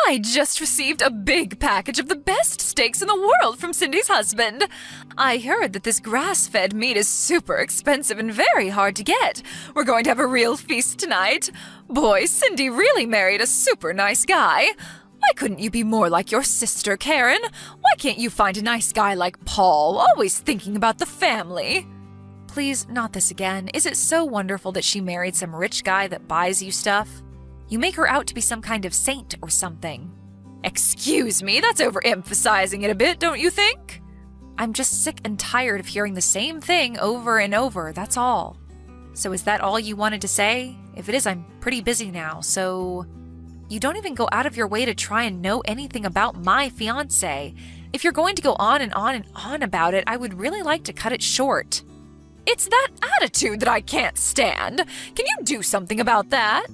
I just received a big package of the best steaks in the world from Cindy's husband. I heard that this grass-fed meat is super expensive and very hard to get. We're going to have a real feast tonight. Boy, Cindy really married a super nice guy. Why couldn't you be more like your sister, Karen? Why can't you find a nice guy like Paul, always thinking about the family? Please, not this again. Is it so wonderful that she married some rich guy that buys you stuff? You make her out to be some kind of saint or something. Excuse me, that's overemphasizing it a bit, don't you think? I'm just sick and tired of hearing the same thing over and over, that's all. So is that all you wanted to say? If it is, I'm pretty busy now, so... You don't even go out of your way to try and know anything about my fiancé. If you're going to go on and on and on about it, I would really like to cut it short. It's that attitude that I can't stand. Can you do something about that?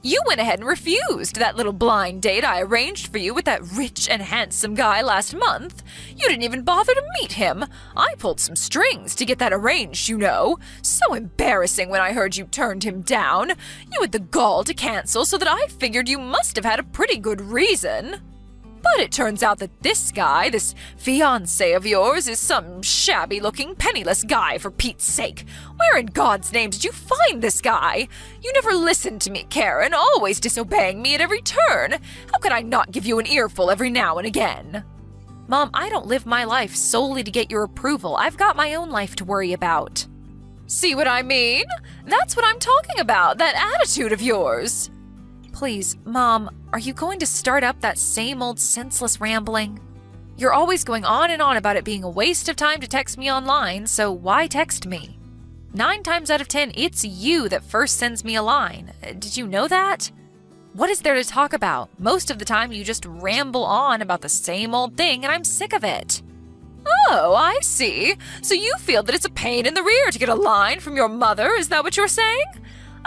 You went ahead and refused that little blind date I arranged for you with that rich and handsome guy last month. You didn't even bother to meet him. I pulled some strings to get that arranged, you know. So embarrassing when I heard you turned him down. You had the gall to cancel, so that I figured you must have had a pretty good reason. But it turns out that this guy, this fiancé of yours, is some shabby-looking, penniless guy, for Pete's sake. Where in God's name did you find this guy? You never listened to me, Karen, always disobeying me at every turn. How could I not give you an earful every now and again? Mom, I don't live my life solely to get your approval. I've got my own life to worry about. See what I mean? That's what I'm talking about, that attitude of yours. Please, Mom, are you going to start up that same old senseless rambling? You're always going on and on about it being a waste of time to text me online, so why text me? 9 times out of 10, it's you that first sends me a line. Did you know that? What is there to talk about? Most of the time you just ramble on about the same old thing, and I'm sick of it. Oh, I see. So you feel that it's a pain in the rear to get a line from your mother, is that what you're saying?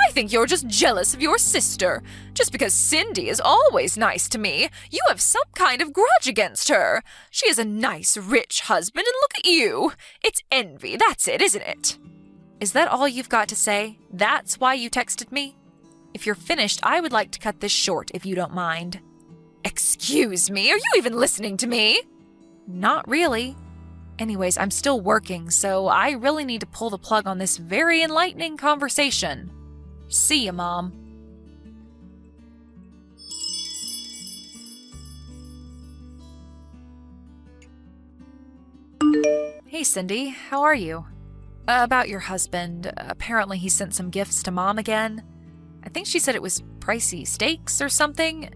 I think you're just jealous of your sister. Just because Cindy is always nice to me, you have some kind of grudge against her. She has a nice, rich husband, and look at you. It's envy, that's it, isn't it? Is that all you've got to say? That's why you texted me? If you're finished, I would like to cut this short, if you don't mind. Excuse me, are you even listening to me? Not really. Anyways, I'm still working, so I really need to pull the plug on this very enlightening conversation. See ya, Mom. Hey, Cindy. How are you? About your husband. Apparently he sent some gifts to Mom again. I think she said it was pricey steaks or something.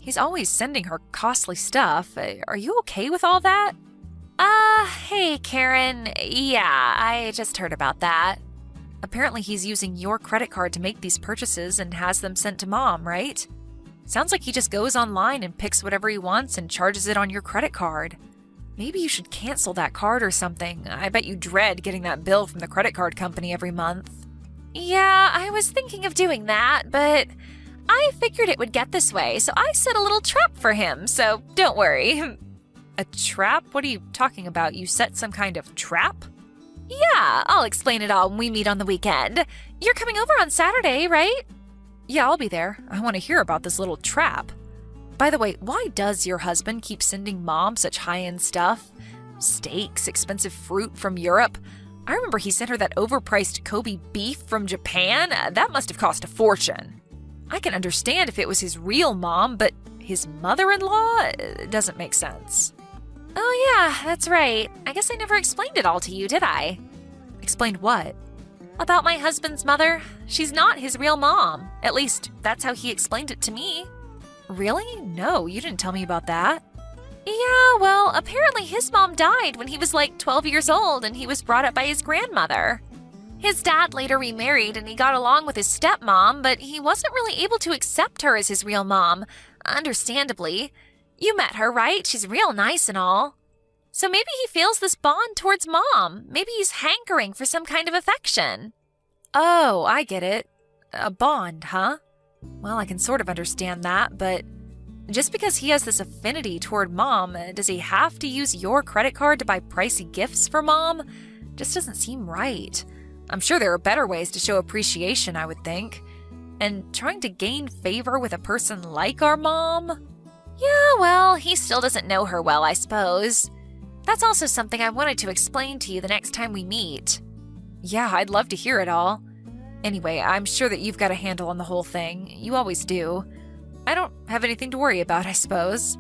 He's always sending her costly stuff. Are you okay with all that? Hey, Karen. Yeah, I just heard about that. Apparently he's using your credit card to make these purchases and has them sent to Mom, right? Sounds like he just goes online and picks whatever he wants and charges it on your credit card. Maybe you should cancel that card or something. I bet you dread getting that bill from the credit card company every month. Yeah, I was thinking of doing that, but I figured it would get this way, so I set a little trap for him, so don't worry. A trap? What are you talking about? You set some kind of trap? Yeah, I'll explain it all when we meet on the weekend. You're coming over on Saturday, right? Yeah, I'll be there. I want to hear about this little trap. By the way, why does your husband keep sending Mom such high-end stuff? Steaks, expensive fruit from Europe. I remember he sent her that overpriced Kobe beef from Japan. That must have cost a fortune. I can understand if it was his real mom, but his mother-in-law doesn't make sense. Oh yeah, that's right. I guess I never explained it all to you, did I? Explained what? About my husband's mother. She's not his real mom. At least, that's how he explained it to me. Really? No, you didn't tell me about that. Yeah, well, apparently his mom died when he was like 12 years old and he was brought up by his grandmother. His dad later remarried and he got along with his stepmom, but he wasn't really able to accept her as his real mom, understandably. You met her, right? She's real nice and all. So maybe he feels this bond towards Mom. Maybe he's hankering for some kind of affection. Oh, I get it. A bond, huh? Well, I can sort of understand that, but just because he has this affinity toward Mom, does he have to use your credit card to buy pricey gifts for Mom? Just doesn't seem right. I'm sure there are better ways to show appreciation, I would think. And trying to gain favor with a person like our Mom? Yeah, well, he still doesn't know her well, I suppose. That's also something I wanted to explain to you the next time we meet. Yeah, I'd love to hear it all. Anyway, I'm sure that you've got a handle on the whole thing. You always do. I don't have anything to worry about, I suppose.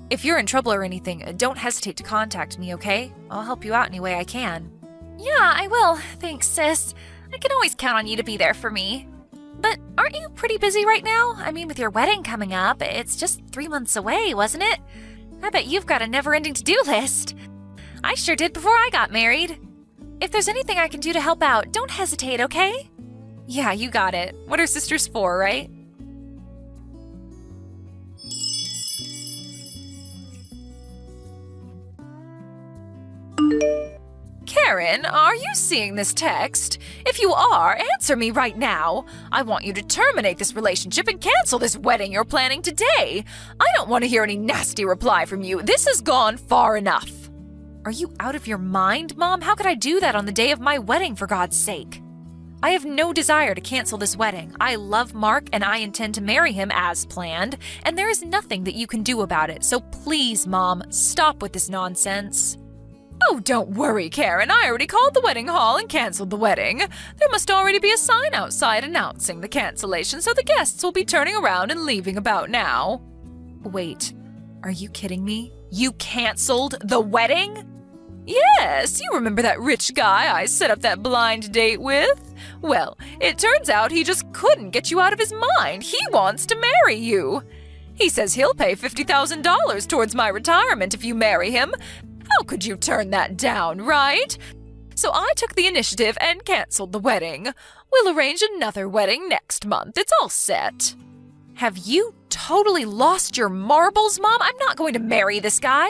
If you're in trouble or anything, don't hesitate to contact me, okay? I'll help you out any way I can. Yeah, I will. Thanks, sis. I can always count on you to be there for me. But aren't you pretty busy right now? I mean, with your wedding coming up, it's just 3 months away, wasn't it? I bet you've got a never-ending to-do list. I sure did before I got married. If there's anything I can do to help out, don't hesitate, okay? Yeah, you got it. What are sisters for, right? Karen, are you seeing this text? If you are, answer me right now. I want you to terminate this relationship and cancel this wedding you're planning today. I don't want to hear any nasty reply from you. This has gone far enough. Are you out of your mind, Mom? How could I do that on the day of my wedding, for God's sake? I have no desire to cancel this wedding. I love Mark and I intend to marry him as planned, and there is nothing that you can do about it. So please, Mom, stop with this nonsense. Oh, don't worry, Karen. I already called the wedding hall and canceled the wedding. There must already be a sign outside announcing the cancellation, so the guests will be turning around and leaving about now. Wait, are you kidding me? You canceled the wedding? Yes, you remember that rich guy I set up that blind date with? Well, it turns out he just couldn't get you out of his mind. He wants to marry you. He says he'll pay $50,000 towards my retirement if you marry him. How could you turn that down, right? So I took the initiative and canceled the wedding. We'll arrange another wedding next month. It's all set. Have you totally lost your marbles, Mom? I'm not going to marry this guy.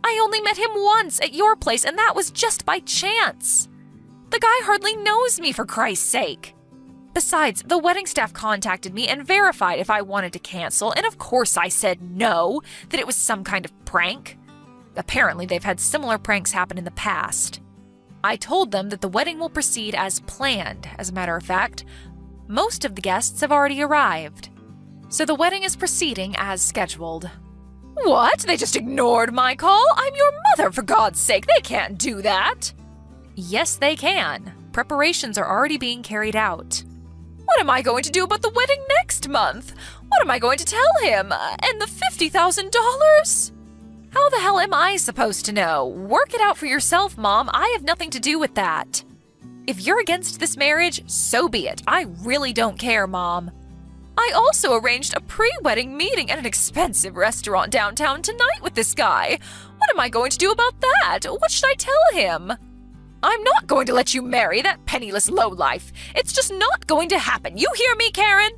I only met him once at your place, and that was just by chance. The guy hardly knows me, for Christ's sake. Besides, the wedding staff contacted me and verified if I wanted to cancel, and of course I said no, that it was some kind of prank. Apparently, they've had similar pranks happen in the past. I told them that the wedding will proceed as planned. As a matter of fact, most of the guests have already arrived. So the wedding is proceeding as scheduled. What? They just ignored my call? I'm your mother, for God's sake. They can't do that. Yes, they can. Preparations are already being carried out. What am I going to do about the wedding next month? What am I going to tell him? And the $50,000? How the hell am I supposed to know? Work it out for yourself, Mom. I have nothing to do with that. If you're against this marriage, so be it. I really don't care, Mom. I also arranged a pre-wedding meeting at an expensive restaurant downtown tonight with this guy. What am I going to do about that? What should I tell him? I'm not going to let you marry that penniless lowlife. It's just not going to happen. You hear me, Karen?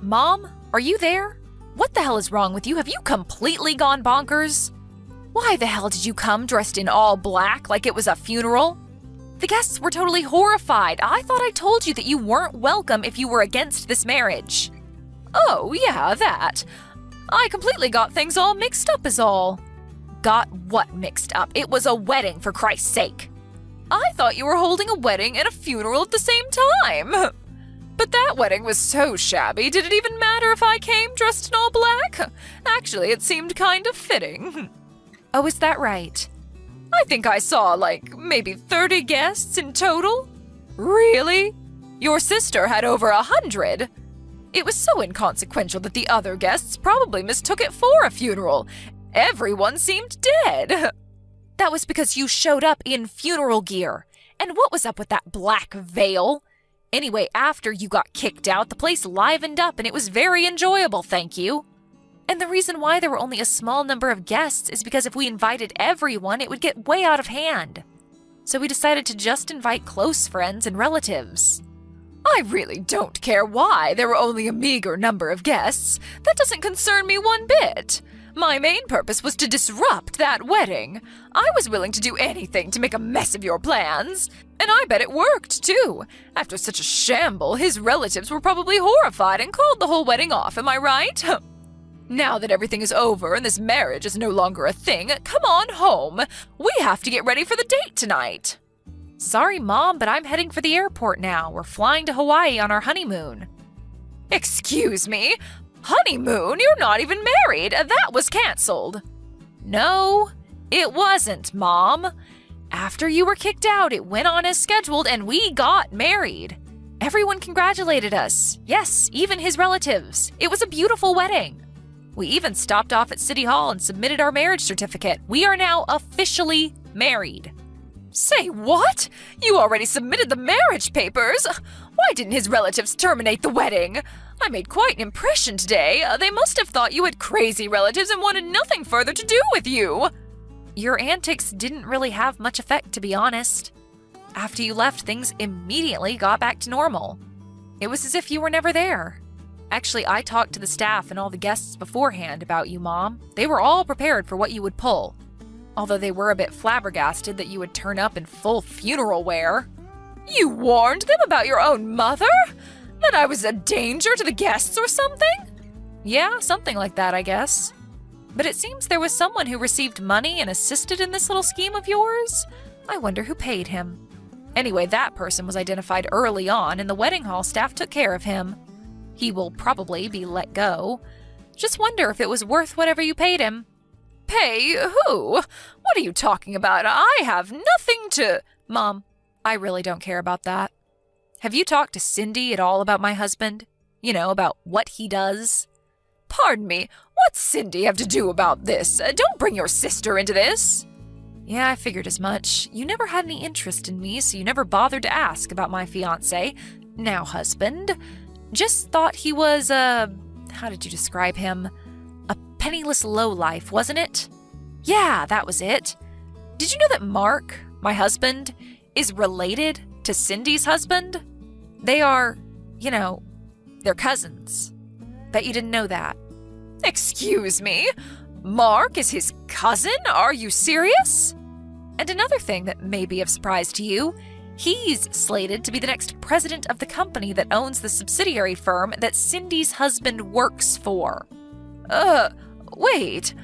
Mom, are you there? What the hell is wrong with you? Have you completely gone bonkers? Why the hell did you come dressed in all black like it was a funeral? The guests were totally horrified. I thought I told you that you weren't welcome if you were against this marriage. Oh, yeah, that. I completely got things all mixed up is all. Got what mixed up? It was a wedding, for Christ's sake. I thought you were holding a wedding and a funeral at the same time. But that wedding was so shabby, did it even matter if I came dressed in all black? Actually, it seemed kind of fitting. Oh, is that right? I think I saw, maybe 30 guests in total. Really? Your sister had over 100. It was so inconsequential that the other guests probably mistook it for a funeral. Everyone seemed dead. That was because you showed up in funeral gear. And what was up with that black veil? Anyway, after you got kicked out, the place livened up and it was very enjoyable, thank you. And the reason why there were only a small number of guests is because if we invited everyone, it would get way out of hand. So we decided to just invite close friends and relatives. I really don't care why there were only a meager number of guests. That doesn't concern me one bit. My main purpose was to disrupt that wedding. I was willing to do anything to make a mess of your plans. And I bet it worked, too. After such a shamble, his relatives were probably horrified and called the whole wedding off, am I right? Now that everything is over and this marriage is no longer a thing, come on home. We have to get ready for the date tonight. Sorry, Mom, but I'm heading for the airport now. We're flying to Hawaii on our honeymoon. Excuse me? Honeymoon? You're not even married. That was canceled. No, it wasn't, Mom. After you were kicked out, it went on as scheduled and we got married. Everyone congratulated us. Yes, even his relatives. It was a beautiful wedding. We even stopped off at City Hall and submitted our marriage certificate. We are now officially married. Say what? You already submitted the marriage papers? Why didn't his relatives terminate the wedding? I made quite an impression today. They must have thought you had crazy relatives and wanted nothing further to do with you. Your antics didn't really have much effect, to be honest. After you left, things immediately got back to normal. It was as if you were never there. Actually, I talked to the staff and all the guests beforehand about you, Mom. They were all prepared for what you would pull. Although they were a bit flabbergasted that you would turn up in full funeral wear. You warned them about your own mother? That I was a danger to the guests or something? Yeah, something like that, I guess. But it seems there was someone who received money and assisted in this little scheme of yours. I wonder who paid him. Anyway, that person was identified early on, and the wedding hall staff took care of him. He will probably be let go. Just wonder if it was worth whatever you paid him. Pay who? What are you talking about? I have nothing to— Mom, I really don't care about that. Have you talked to Cindy at all about my husband? You know, about what he does? Pardon me, what's Cindy have to do about this? Don't bring your sister into this. Yeah, I figured as much. You never had any interest in me, so you never bothered to ask about my fiancé, now husband. Just thought he was, how did you describe him? A penniless lowlife, wasn't it? Yeah, that was it. Did you know that Mark, my husband, is related to Cindy's husband? They are, you know, they're cousins. Bet you didn't know that. Excuse me? Mark is his cousin? Are you serious? And another thing that may be of surprise to you, he's slated to be the next president of the company that owns the subsidiary firm that Cindy's husband works for. Wait.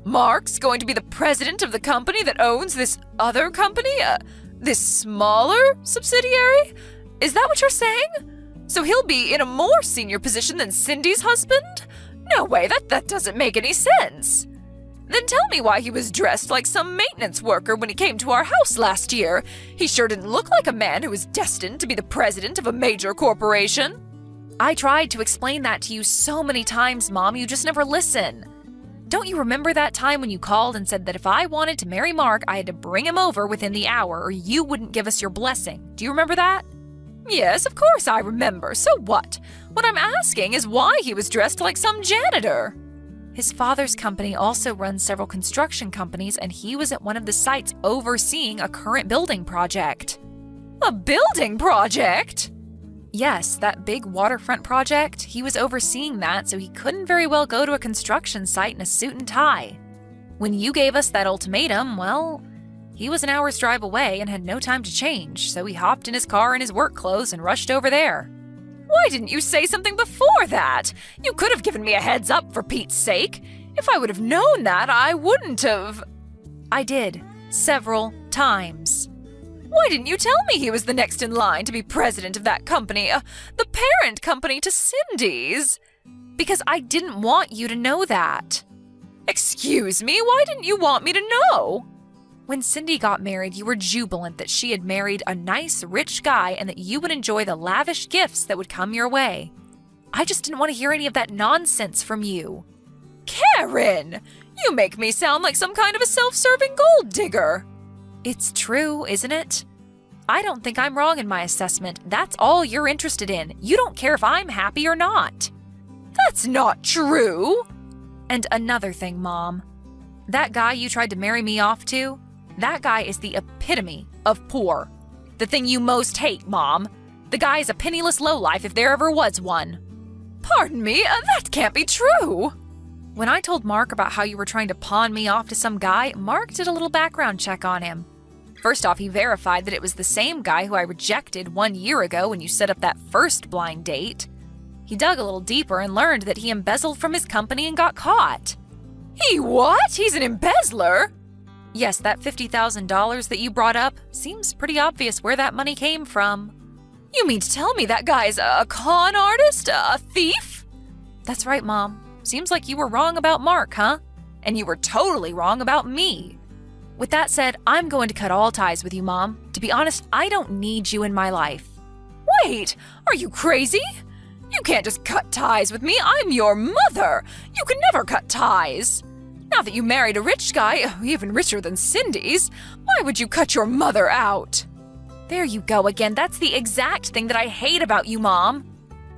Mark's going to be the president of the company that owns this other company? This smaller subsidiary? Is that what you're saying? So he'll be in a more senior position than Cindy's husband? No way, that doesn't make any sense. Then tell me why he was dressed like some maintenance worker when he came to our house last year. He sure didn't look like a man who was destined to be the president of a major corporation. I tried to explain that to you so many times, Mom, you just never listen. Don't you remember that time when you called and said that if I wanted to marry Mark, I had to bring him over within the hour or you wouldn't give us your blessing? Do you remember that? Yes, of course I remember. So what? What I'm asking is why he was dressed like some janitor. His father's company also runs several construction companies, and he was at one of the sites overseeing a current building project. A building project? Yes, that big waterfront project. He was overseeing that, so he couldn't very well go to a construction site in a suit and tie. When you gave us that ultimatum, well, he was an hour's drive away and had no time to change, so he hopped in his car in his work clothes and rushed over there. Why didn't you say something before that? You could have given me a heads up for Pete's sake. If I would have known that, I wouldn't have. I did, several times. Why didn't you tell me he was the next in line to be president of that company, the parent company to Cindy's? Because I didn't want you to know that. Excuse me, why didn't you want me to know? When Cindy got married, you were jubilant that she had married a nice, rich guy and that you would enjoy the lavish gifts that would come your way. I just didn't want to hear any of that nonsense from you. Karen! You make me sound like some kind of a self-serving gold digger. It's true, isn't it? I don't think I'm wrong in my assessment. That's all you're interested in. You don't care if I'm happy or not. That's not true. And another thing, Mom. That guy you tried to marry me off to, that guy is the epitome of poor. The thing you most hate, Mom. The guy is a penniless lowlife if there ever was one. Pardon me, that can't be true. When I told Mark about how you were trying to pawn me off to some guy, Mark did a little background check on him. First off, he verified that it was the same guy who I rejected 1 year ago when you set up that first blind date. He dug a little deeper and learned that he embezzled from his company and got caught. He what? He's an embezzler? Yes, that $50,000 that you brought up seems pretty obvious where that money came from. You mean to tell me that guy's a con artist? A thief? That's right, Mom. Seems like you were wrong about Mark, huh? And you were totally wrong about me. With that said, I'm going to cut all ties with you, Mom. To be honest, I don't need you in my life. Wait, are you crazy? You can't just cut ties with me. I'm your mother. You can never cut ties. Now that you married a rich guy, even richer than Cindy's, why would you cut your mother out? There you go again. That's the exact thing that I hate about you, Mom.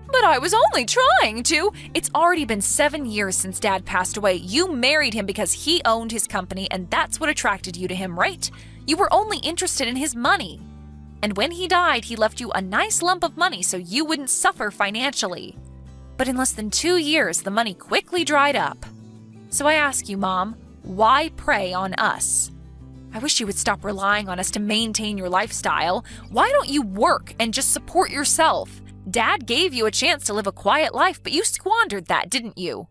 But I was only trying to. It's already been 7 years since Dad passed away. You married him because he owned his company, and that's what attracted you to him, right? You were only interested in his money. And when he died, he left you a nice lump of money so you wouldn't suffer financially. But in less than 2 years, the money quickly dried up. So I ask you, Mom, why prey on us? I wish you would stop relying on us to maintain your lifestyle. Why don't you work and just support yourself? Dad gave you a chance to live a quiet life, but you squandered that, didn't you?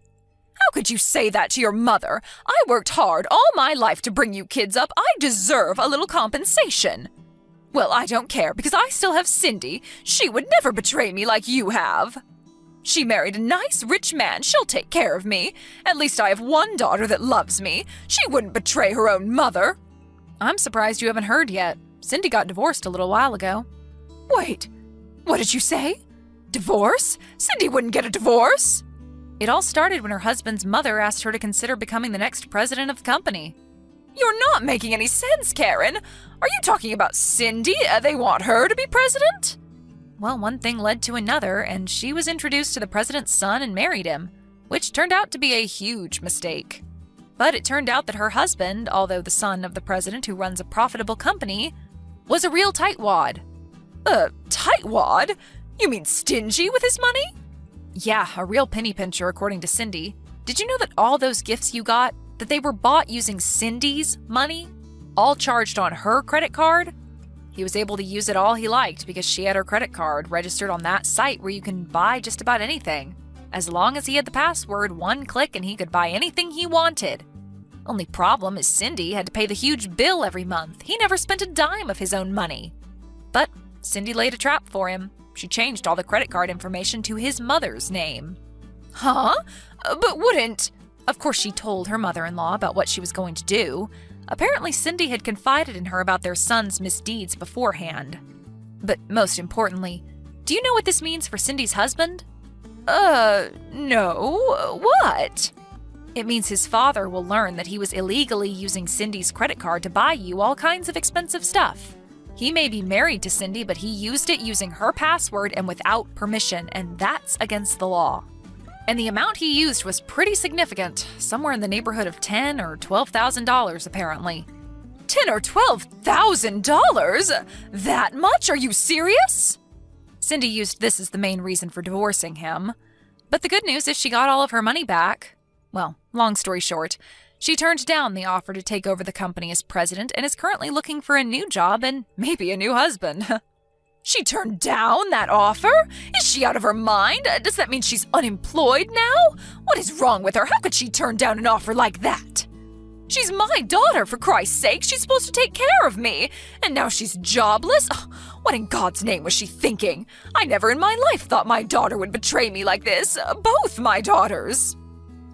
How could you say that to your mother? I worked hard all my life to bring you kids up. I deserve a little compensation. Well, I don't care because I still have Cindy. She would never betray me like you have. She married a nice, rich man. She'll take care of me. At least I have one daughter that loves me. She wouldn't betray her own mother. I'm surprised you haven't heard yet. Cindy got divorced a little while ago. Wait, what did you say? Divorce? Cindy wouldn't get a divorce. It all started when her husband's mother asked her to consider becoming the next president of the company. You're not making any sense, Karen. Are you talking about Cindy? They want her to be president? Well, one thing led to another, and she was introduced to the president's son and married him, which turned out to be a huge mistake. But it turned out that her husband, although the son of the president who runs a profitable company, was a real tightwad. Tightwad? You mean stingy with his money? Yeah, a real penny pincher, according to Cindy. Did you know that all those gifts you got, that they were bought using Cindy's money? All charged on her credit card? He was able to use it all he liked because she had her credit card registered on that site where you can buy just about anything. As long as he had the password, one click and he could buy anything he wanted. Only problem is Cindy had to pay the huge bill every month. He never spent a dime of his own money. But Cindy laid a trap for him. She changed all the credit card information to his mother's name. Huh? But wouldn't... Of course, she told her mother-in-law about what she was going to do. Apparently, Cindy had confided in her about their son's misdeeds beforehand. But most importantly, do you know what this means for Cindy's husband? No. What? It means his father will learn that he was illegally using Cindy's credit card to buy you all kinds of expensive stuff. He may be married to Cindy, but he used it using her password and without permission, and that's against the law. And the amount he used was pretty significant, somewhere in the neighborhood of $10,000 or $12,000 apparently. $10,000 or $12,000? That much? Are you serious? Cindy used this as the main reason for divorcing him. But the good news is she got all of her money back. Well, long story short, she turned down the offer to take over the company as president and is currently looking for a new job and maybe a new husband. She turned down that offer? Is she out of her mind? Does that mean she's unemployed now? What is wrong with her? How could she turn down an offer like that? She's my daughter, for Christ's sake. She's supposed to take care of me. And now she's jobless? Oh, what in God's name was she thinking? I never in my life thought my daughter would betray me like this. Both my daughters.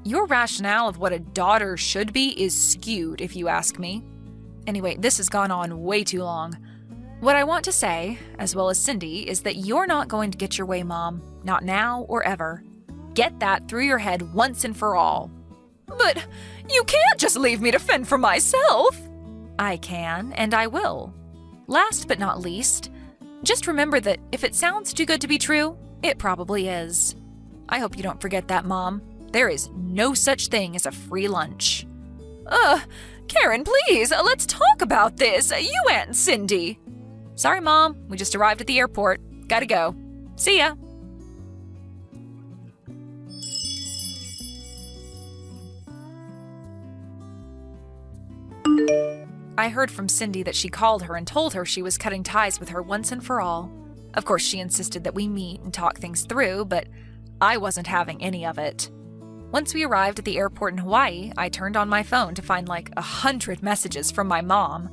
Your rationale of what a daughter should be is skewed, if you ask me. Anyway, this has gone on way too long. What I want to say, as well as Cindy, is that you're not going to get your way, Mom. Not now or ever. Get that through your head once and for all. But you can't just leave me to fend for myself. I can, and I will. Last but not least, just remember that if it sounds too good to be true, it probably is. I hope you don't forget that, Mom. There is no such thing as a free lunch. Karen, please, let's talk about this. You and Cindy. Sorry, Mom. We just arrived at the airport. Gotta go. See ya. I heard from Cindy that she called her and told her she was cutting ties with her once and for all. Of course, she insisted that we meet and talk things through, but I wasn't having any of it. Once we arrived at the airport in Hawaii, I turned on my phone to find like 100 messages from my mom.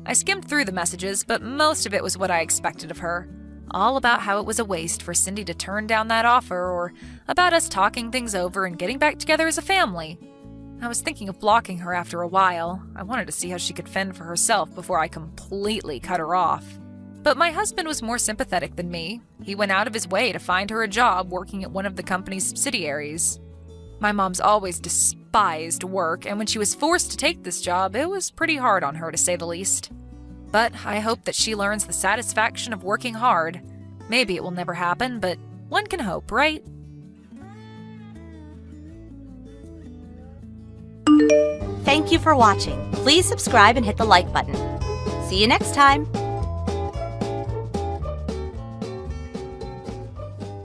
I skimmed through the messages, but most of it was what I expected of her. All about how it was a waste for Cindy to turn down that offer, or about us talking things over and getting back together as a family. I was thinking of blocking her after a while. I wanted to see how she could fend for herself before I completely cut her off. But my husband was more sympathetic than me. He went out of his way to find her a job working at one of the company's subsidiaries. My mom's always despised work, and when she was forced to take this job, it was pretty hard on her, to say the least. But I hope that she learns the satisfaction of working hard. Maybe it will never happen, but one can hope, right? Thank you for watching. Please subscribe and hit the like button. See you next time!